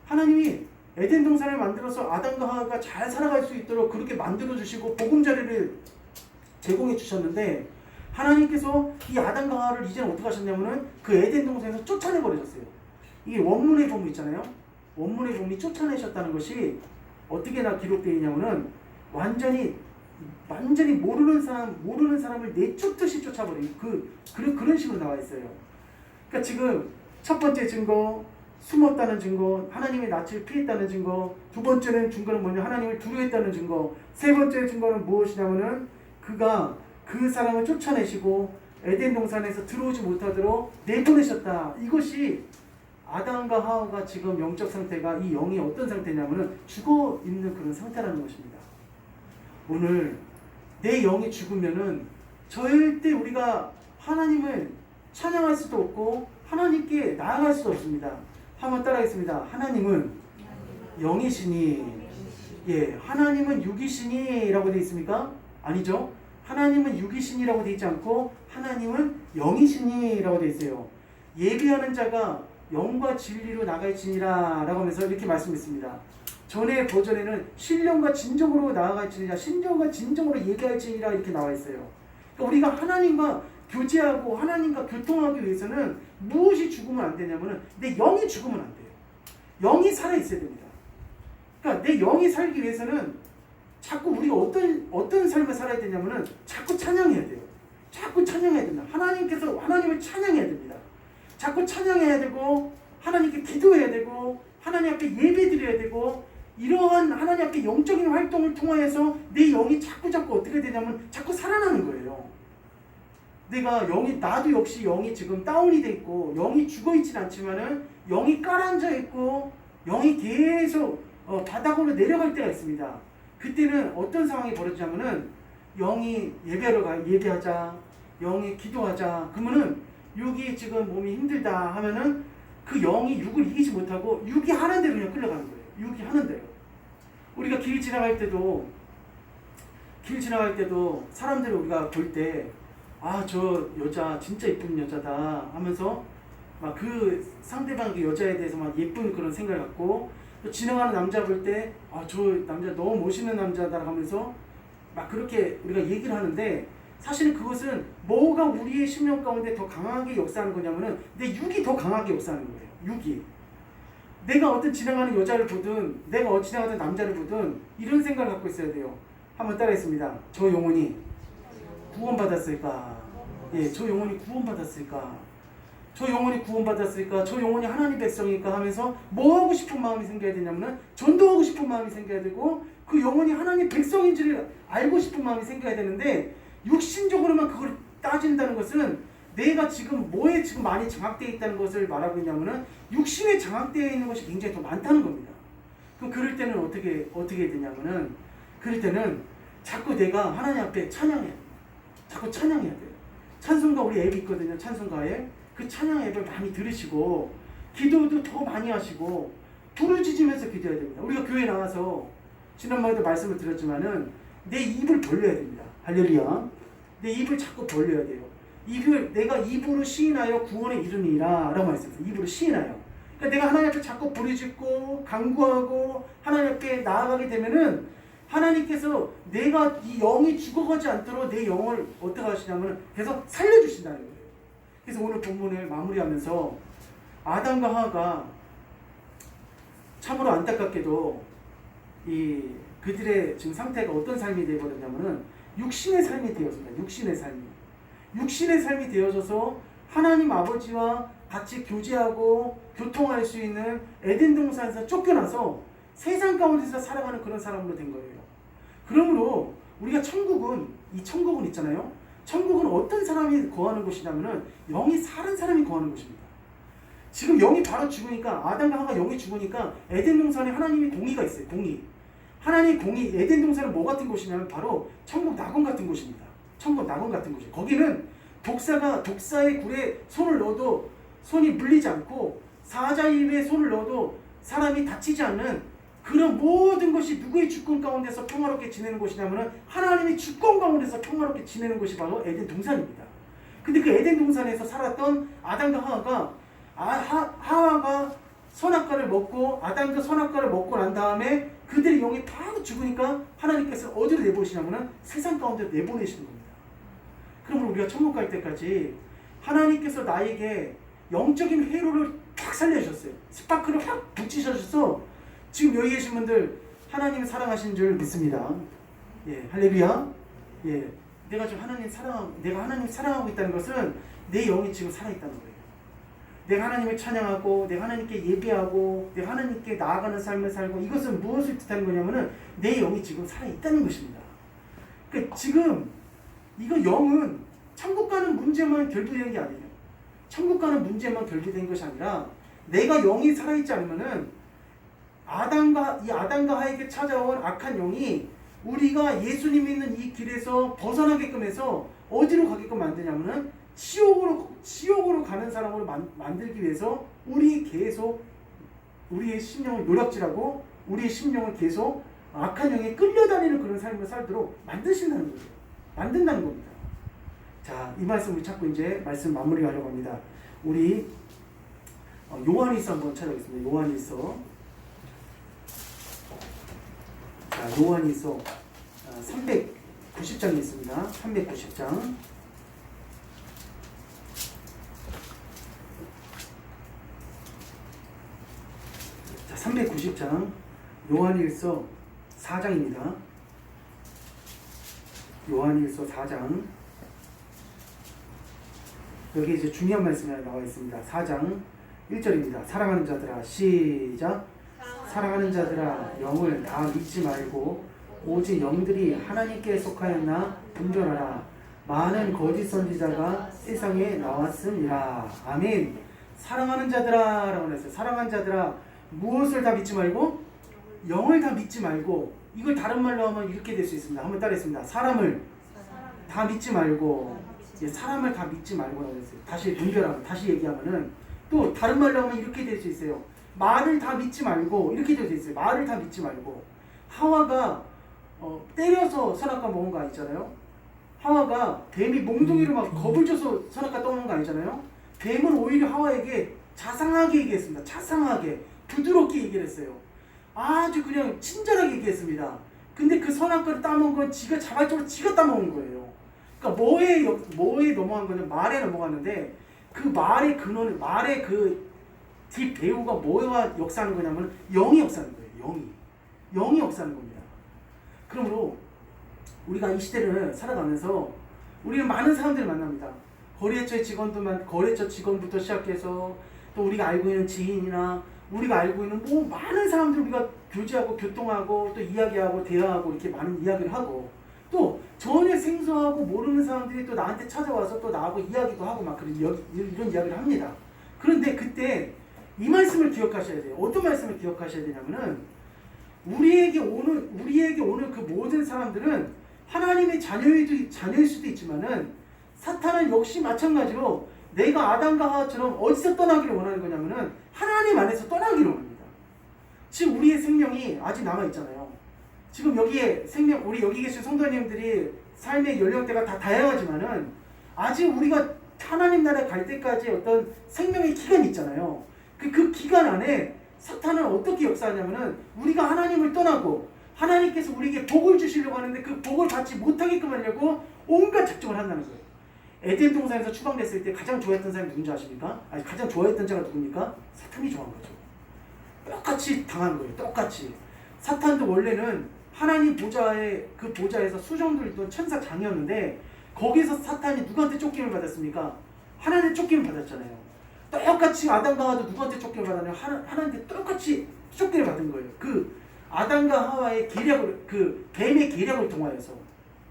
하나님이 에덴 동산을 만들어서 아담과 하와가 잘 살아갈 수 있도록 그렇게 만들어 주시고 보금자리를 제공해 주셨는데, 하나님께서 이 아담과 하와를 이제는 어떻게 하셨냐면은 그 에덴 동산에서 쫓아내 버리셨어요. 이게 원문의 본문 있잖아요. 원문의 본문이 쫓아내셨다는 것이 어떻게 기록되어 있냐면은 완전히 모르는 사람을 내쫓듯이 쫓아버리는 그런 식으로 나와 있어요. 그러니까 지금 첫 번째 증거, 숨었다는 증거, 하나님의 낯을 피했다는 증거. 두 번째는 증거는 뭐냐? 하나님을 두려워했다는 증거. 세 번째 증거는 무엇이냐면은 그가 그 사람을 쫓아내시고 에덴 동산에서 들어오지 못하도록 내보내셨다. 이것이 아담과 하와가 지금 영적 상태가, 이 영이 어떤 상태냐면은 죽어 있는 그런 상태라는 것입니다. 오늘 내 영이 죽으면은 절대 우리가 하나님을 찬양할 수도 없고 하나님께 나아갈 수도 없습니다. 한번 따라하겠습니다. 하나님은 영이시니, 하나님은 육이시니라고 되어 있습니까? 아니죠. 하나님은 육이시니라고 되어 있지 않고 하나님은 영이시니라고 되어 있어요. 예비하는 자가 영과 진리로 나갈지니라 라고 하면서 이렇게 말씀했습니다. 전에 버전에는 신령과 진정으로 나아갈지니라, 신령과 진정으로 얘기할지니라 이렇게 나와 있어요. 그러니까 우리가 하나님과 교제하고 하나님과 교통하기 위해서는 무엇이 죽으면 안 되냐면은 내 영이 죽으면 안 돼요. 영이 살아있어야 됩니다. 그러니까 내 영이 살기 위해서는 자꾸 우리가 어떤 삶을 살아야 되냐면은 자꾸 찬양해야 돼요. 자꾸 찬양해야 된다. 하나님께서 하나님을 찬양해야 됩니다. 자꾸 찬양해야 되고 하나님께 기도해야 되고 하나님 앞에 예배드려야 되고, 이러한 하나님 앞에 영적인 활동을 통하여서 내 영이 자꾸 어떻게 되냐면 자꾸 살아나는 거예요. 나도 역시 영이 지금 다운이 돼 있고 영이 죽어 있진 않지만은 영이 깔아앉아 있고 영이 계속 바닥으로 내려갈 때가 있습니다. 그때는 어떤 상황이 벌어지냐면은 영이 예배하자, 영이 기도하자, 그러면은 육이 지금 몸이 힘들다 하면은 그 영이 육을 이기지 못하고 육이 하는 대로 그냥 끌려가는 거예요. 육이 하는 대로. 우리가 길 지나갈 때도 사람들을 우리가 볼 때 저 여자 진짜 예쁜 여자다 하면서 막 그 상대방 그 여자에 대해서 막 예쁜 그런 생각을 갖고, 또 지나가는 남자 볼 때 저 남자 너무 멋있는 남자다 하면서 막 그렇게 우리가 얘기를 하는데, 사실은 그것은 뭐가 우리의 심령 가운데 더 강하게 역사하는 거냐면은 내 육이 더 강하게 역사하는 거예요. 육이. 내가 어떤 지나가는 여자를 보든 내가 지나가는 남자를 보든 이런 생각을 갖고 있어야 돼요. 한번 따라했습니다. 저 영혼이 구원받았을까? 저 영혼이 구원받았을까? 저 영혼이 구원받았을까? 저 영혼이 하나님 백성일까? 하면서 뭐 하고 싶은 마음이 생겨야 되냐면은 전도하고 싶은 마음이 생겨야 되고, 그 영혼이 하나님 백성인지를 알고 싶은 마음이 생겨야 되는데, 육신적으로만 그걸 따진다는 것은 내가 지금 뭐에 지금 많이 장악되어 있다는 것을 말하고 있냐면은 육신에 장악되어 있는 것이 굉장히 더 많다는 겁니다. 그럼 그럴 때는 어떻게 해야 되냐면은, 그럴 때는 자꾸 내가 하나님 앞에 찬양해야 돼요. 자꾸 찬양해야 돼요. 찬송가 우리 앱이 있거든요. 찬송가 앱. 그 찬양 앱을 많이 들으시고 기도도 더 많이 하시고 부르짖으면서 기도해야 됩니다. 우리가 교회 나와서 지난번에도 말씀을 드렸지만은 내 입을 벌려야 됩니다. 할렐루야. 내 입을 자꾸 벌려야 돼요. 내가 입으로 시인하여 구원에 이르니라 라고 말씀했어요. 입으로 시인하여. 그러니까 내가 하나님 앞에 자꾸 부르짖고 간구하고 하나님 앞에 나아가게 되면은 하나님께서 내가 이 영이 죽어가지 않도록 내 영을 어떻게 하시냐면 계속 살려주신다는 거예요. 그래서 오늘 본문을 마무리하면서 아담과 하와가 참으로 안타깝게도 그들의 지금 상태가 어떤 삶이 되어버렸냐면은 육신의 삶이 되었습니다. 육신의 삶이 되어져서 하나님 아버지와 같이 교제하고 교통할 수 있는 에덴 동산에서 쫓겨나서 세상 가운데서 살아가는 그런 사람으로 된 거예요. 그러므로 우리가 천국은 있잖아요. 천국은 어떤 사람이 거하는 곳이냐면은 영이 사는 사람이 거하는 곳입니다. 지금 영이 바로 죽으니까, 아담과 하와가 영이 죽으니까 에덴 동산에 하나님의 공의가 있어요. 하나님의 공의. 에덴 동산은 뭐 같은 곳이냐면 바로 천국 낙원 같은 곳입니다. 천국 낙원 같은 곳이에요. 거기는 독사의 굴에 손을 넣어도 손이 물리지 않고, 사자 입에 손을 넣어도 사람이 다치지 않는 그런 모든 것이 누구의 주권 가운데서 평화롭게 지내는 곳이냐면은 하나님의 주권 가운데서 평화롭게 지내는 곳이 바로 에덴 동산입니다. 근데 그 에덴 동산에서 살았던 아담과 하와가 하와가 선악과를 먹고 아담도 선악과를 먹고 난 다음에 그들의 영이 다 죽으니까 하나님께서 어디로 내보시냐면은 세상 가운데 내보내시는 겁니다. 그러면 우리가 천국 갈 때까지 하나님께서 나에게 영적인 회로를 탁 살려주셨어요. 스파크를 확 붙이셔서 지금 여기 계신 분들 하나님 사랑하신 줄 믿습니다. 예, 할렐루야. 예, 내가 지금 내가 하나님 사랑하고 있다는 것은 내 영이 지금 살아있다는 거예요. 내가 하나님을 찬양하고 내가 하나님께 예배하고 내가 하나님께 나아가는 삶을 살고 이것은 무엇을 뜻하는 거냐면은 내 영이 지금 살아있다는 것입니다. 그러니까 지금 이거 영은 천국 가는 문제만 결부되는 게 아니에요. 천국 가는 문제만 결부된 것이 아니라 내가 영이 살아있지 않으면은 아담과 하에게 찾아온 악한 영이 우리가 예수님 믿는 이 길에서 벗어나게끔 해서 어디로 가게끔 만드냐면은 지옥으로 가는 사람으로 만들기 위해서 우리의 심령을 노략질하고 우리의 심령을 계속 악한 영에 끌려다니는 그런 삶을 살도록 만든다는 겁니다. 자, 이 말씀을 찾고 이제 말씀 마무리하려고 합니다. 우리 요한일서 한번 찾아보겠습니다. 요한일서. 자, 요한일서 390장이 있습니다. 390장. 자, 390장 요한일서 4장입니다. 요한일서 4장. 여기 이제 중요한 말씀이 나와 있습니다. 4장 1절입니다. 사랑하는 자들아, 시작. 사랑하는 자들아, 영을 다 믿지 말고 오직 영들이 하나님께 속하였나 분별하라. 많은 거짓 선지자가 세상에 나왔으니라. 아멘. 사랑하는 자들아 라고 했어요. 사랑하는 자들아, 무엇을 다 믿지 말고? 영을 다 믿지 말고. 이걸 다른 말로 하면 이렇게 될 수 있습니다. 한번 따라했습니다. 사람을 다 믿지 말고. 사람을 다 믿지 말고라고 했어요. 다시 분별하면, 다시 얘기하면은 또 다른 말로 하면 이렇게 될 수 있어요. 말을 다 믿지 말고. 이렇게 될 수 있어요. 말을 다 믿지 말고. 하와가 때려서 선악과 먹은 거 아니잖아요. 하와가 뱀이 몽둥이로 막 겁을 줘서 선악과 떠먹은 거 아니잖아요. 뱀은 오히려 하와에게 자상하게 얘기했습니다. 자상하게 부드럽게 얘기를 했어요. 아주 그냥 친절하게 얘기했습니다. 근데 그 선악과를 따먹은 건 지가 자발적으로 지가 따먹은 거예요. 그러니까 뭐에 넘어간 거는 말에 넘어갔는데 그 말의 근원, 말의 그 뒷 배우가 뭐와 역사하는 거냐면 영이 역사하는 거예요. 영이 역사하는 겁니다. 그러므로 우리가 이 시대를 살아가면서 우리는 많은 사람들을 만납니다. 거래처 직원부터 시작해서 또 우리가 알고 있는 지인이나 우리가 알고 있는 뭐 많은 사람들 우리가 교제하고 교통하고 또 이야기하고 대화하고 이렇게 많은 이야기를 하고 또 전혀 생소하고 모르는 사람들이 또 나한테 찾아와서 또 나하고 이야기도 하고 막 이런 이야기를 합니다. 그런데 그때 이 말씀을 기억하셔야 돼요. 어떤 말씀을 기억하셔야 되냐면은 우리에게 오는 그 모든 사람들은 하나님의 자녀일 수도 있지만은 사탄은 역시 마찬가지로 내가 아담과 하와처럼 어디서 떠나기를 원하는 거냐면은 하나님 안에서 떠나기를 원합니다. 지금 우리의 생명이 아직 남아있잖아요. 지금 우리 여기 계신 성도님들이 삶의 연령대가 다 다양하지만은 아직 우리가 하나님 나라에 갈 때까지 어떤 생명의 기간이 있잖아요. 그 기간 안에 사탄은 어떻게 역사하냐면은 우리가 하나님을 떠나고 하나님께서 우리에게 복을 주시려고 하는데 그 복을 받지 못하게끔 하려고 온갖 작정을 한다는 거예요. 에덴 동산에서 추방됐을 때 가장 좋아했던 사람이 누군지 아십니까? 아니, 가장 좋아했던 자가 누굽니까? 사탄이 좋아한 거죠. 똑같이 당한 거예요. 똑같이. 사탄도 원래는 하나님 보좌에서 수정들 있던 천사 장이었는데 거기서 사탄이 누구한테 쫓김을 받았습니까? 하나님의 쫓김을 받았잖아요. 똑같이 아담과 하와도 누구한테 쫓김을 받았냐면 하나님께 똑같이 쫓김을 받은 거예요. 그 아담과 하와의 그 뱀의 계략을 통하여서.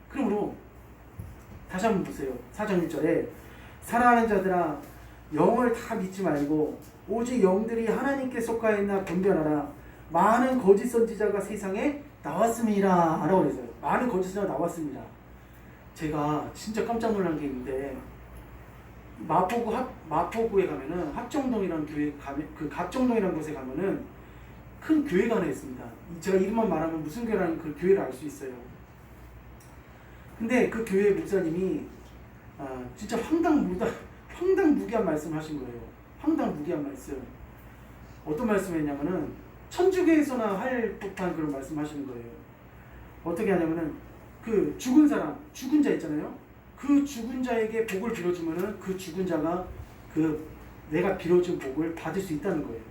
그러므로 다시 한번 보세요. 4장 1절에 사랑하는 자들아, 영을 다 믿지 말고 오직 영들이 하나님께 속하였나 분별하라. 많은 거짓 선지자가 세상에 나왔습니다 라고 그랬어요. 많은 거짓 선지자가 나왔습니다. 제가 진짜 깜짝 놀란 게 있는데 마포구에 가면은 합정동이라는 교회 가면 그 갑정동이라는 곳에 가면은 큰 교회가 하나 있습니다. 제가 이름만 말하면 무슨 교회라는 그 교회를 알 수 있어요. 근데 그 교회 목사님이 진짜 황당무계한 말씀을 하신 거예요. 황당무계한 말씀. 어떤 말씀을 했냐면은 천주교에서나 할 법한 그런 말씀 하시는 거예요. 어떻게 하냐면은 그 죽은 사람, 죽은 자 있잖아요. 그 죽은 자에게 복을 빌어주면은 그 죽은 자가 그 내가 빌어준 복을 받을 수 있다는 거예요.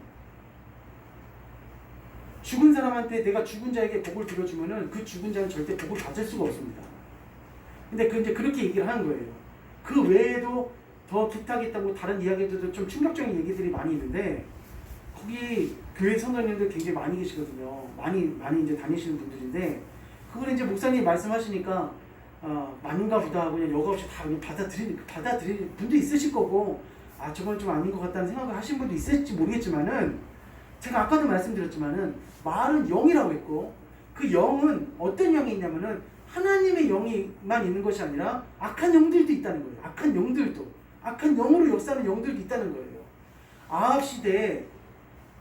죽은 사람한테 내가 죽은 자에게 복을 빌어주면은 그 죽은 자는 절대 복을 받을 수가 없습니다. 근데 이제 그렇게 얘기를 하는 거예요. 그 외에도 더 기타 뭐 다른 이야기들도 좀 충격적인 얘기들이 많이 있는데 거기 교회 성도님들 굉장히 많이 계시거든요. 많이 이제 다니시는 분들인데 그걸 이제 목사님이 말씀하시니까 맞는가 보다 그냥 여과 없이 다 그냥 받아들이는 분도 있으실 거고 저건 좀 아닌 것 같다는 생각을 하신 분도 있을지 모르겠지만은 제가 아까도 말씀드렸지만은 말은 영이라고 했고 그 영은 어떤 영이 있냐면은 하나님의 영이만 있는 것이 아니라 악한 영들도 있다는 거예요. 악한 영으로 역사하는 영들도 있다는 거예요. 아합 시대에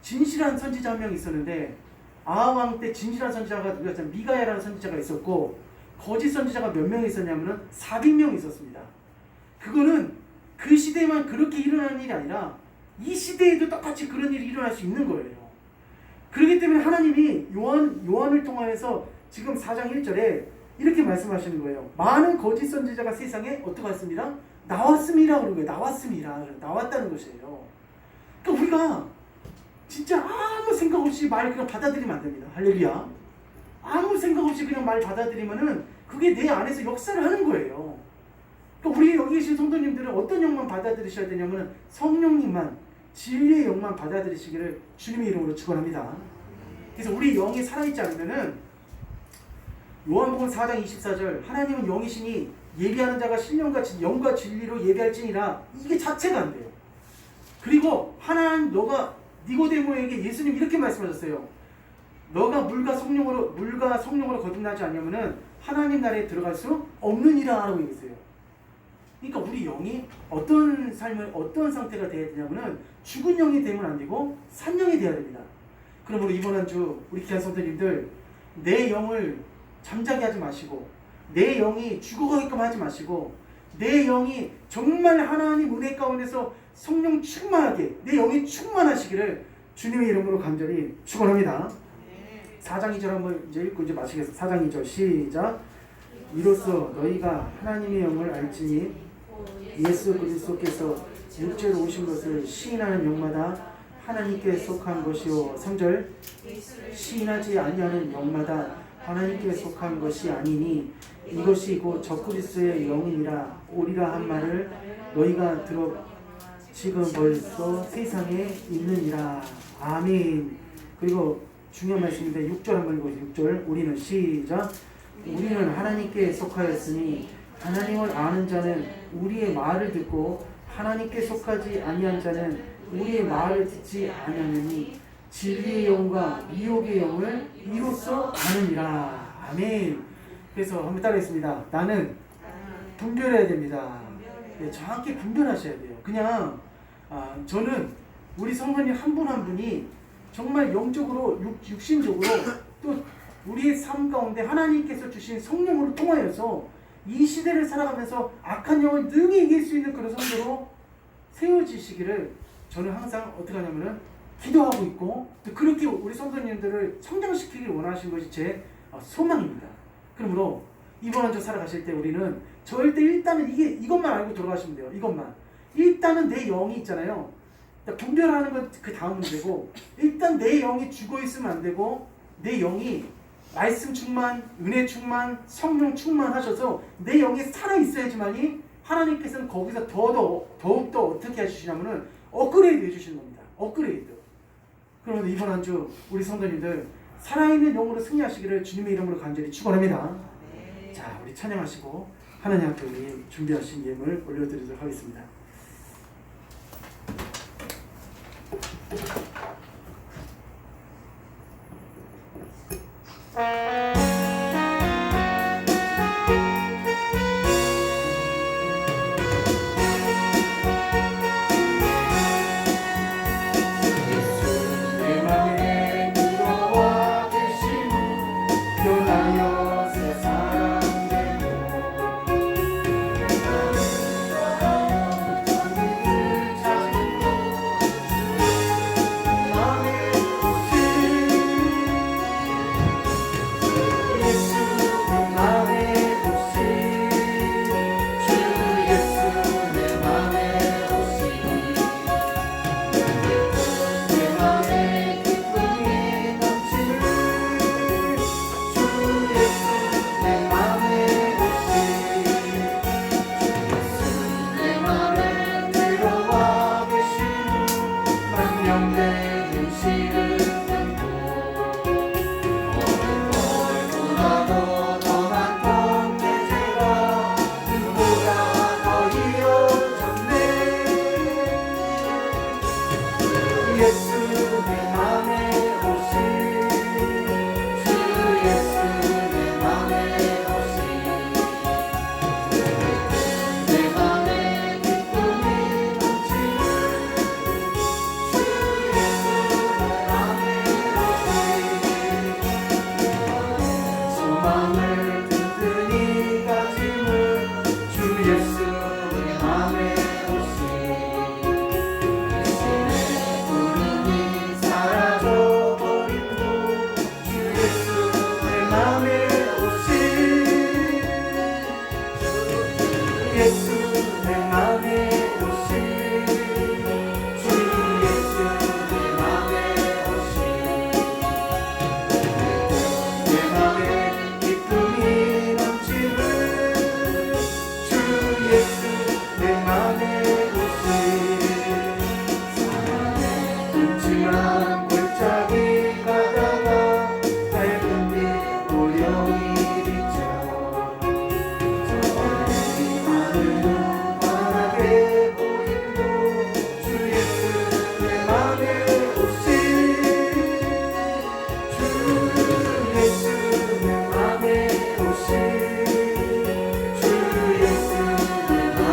진실한 선지자 한 명 있었는데 아합 왕 때 진실한 선지자가 누구였냐면 미가야라는 선지자가 있었고 거짓 선지자가 몇 명 있었냐면은 400명 있었습니다. 그거는 그 시대에만 그렇게 일어나는 일이 아니라 이 시대에도 똑같이 그런 일이 일어날 수 있는 거예요. 그렇기 때문에 하나님이 요한을 통하여서 지금 4장 1절에 이렇게 말씀하시는 거예요. 많은 거짓 선지자가 세상에 어떻게 왔습니다? 나왔습니다. 그런 거예요. 나왔다는 것이에요. 그러니까 우리가 진짜 아무 생각 없이 말 그냥 받아들이면 안 됩니다. 할렐루야. 아무 생각 없이 그냥 말 받아들이면은 그게 내 안에서 역사를 하는 거예요. 그러니까 우리 여기 계신 성도님들은 어떤 영만 받아들이셔야 되냐면은 성령님만 진리의 영만 받아들이시기를 주님의 이름으로 축원합니다. 그래서 우리 영이 살아있지 않으면은 요한복음 4장 24절 하나님은 영이시니 예비하는 자가 신령과 영과 진리로 예비할지니라 이게 자체가 안 돼요. 그리고 너가 니고데모에게 예수님 이렇게 말씀하셨어요. 너가 물과 성령으로 거듭나지 않으면은 하나님 나라에 들어갈 수 없느니라 라고 얘기했어요. 그러니까 우리 영이 어떤 상태가 돼야 되냐면은 죽은 영이 되면 안 되고 산 영이 돼야 됩니다. 그러므로 이번 한 주 우리 귀한 성도님들 내 영을 잠자게 하지 마시고 내 영이 죽어가게끔 하지 마시고 내 영이 정말 하나님 은혜 가운데서 성령 충만하게 내 영이 충만하시기를 주님의 이름으로 간절히 축원합니다. 4장 2절 한번 이제 읽고 이제 마치겠습니다. 4장 2절 시작. 이로써 너희가 하나님의 영을 알지니 예수 그리스도께서 육체로 오신 것을 시인하는 영마다 하나님께 속한 것이요 3절 시인하지 아니하는 영마다 하나님께 속한 것이 아니니 이것이 곧 적그리스도의 영이니라 오리라 한 말을 너희가 들어 지금 벌써 세상에 있느니라. 아멘. 그리고 중요한 말씀인데 6절 한번 읽어주세요. 6절 우리는 시작. 우리는 하나님께 속하였으니 하나님을 아는 자는 우리의 말을 듣고 하나님께 속하지 아니한 자는 우리의 말을 듣지 아니하느니 진리의 영과 미혹의 영을 이로써 아느니라. 아멘. 그래서 한번 따라했습니다. 나는 분별해야 됩니다. 네, 정확히 분별하셔야 돼요. 그냥 저는 우리 성도님 한 분 한 분이 정말 영적으로 육신적으로 또 우리의 삶 가운데 하나님께서 주신 성령으로 통하여서 이 시대를 살아가면서 악한 영을 능히 이길 수 있는 그런 성도로 세워지시기를 저는 항상 어떻게 하냐면은 기도하고 있고 또 그렇게 우리 성도님들을 성장시키길 원하시는 것이 제 소망입니다. 그러므로 이번 한 주 살아가실 때 우리는 절대 일단은 이것만 알고 돌아가시면 돼요. 이것만. 일단은 내 영이 있잖아요. 분별하는 건 그 다음 문제고 일단 내 영이 죽어 있으면 안 되고 내 영이 말씀 충만, 은혜 충만, 성령 충만하셔서 내 영이 살아 있어야지만이 하나님께서는 거기서 더욱더 어떻게 해주시냐면은 업그레이드 해주시는 겁니다. 업그레이드. 그러면 이번 한 주 우리 성도님들 살아있는 영으로 승리하시기를 주님의 이름으로 간절히 축원합니다. 자, 우리 찬양하시고 하나님 앞에 우리 준비하신 예물 올려드리도록 하겠습니다. 예수 내 맘에 들어 내 눈시를 끊고 너보다도 더 많던 내 죄가 눈보다 더 이어졌네. 예수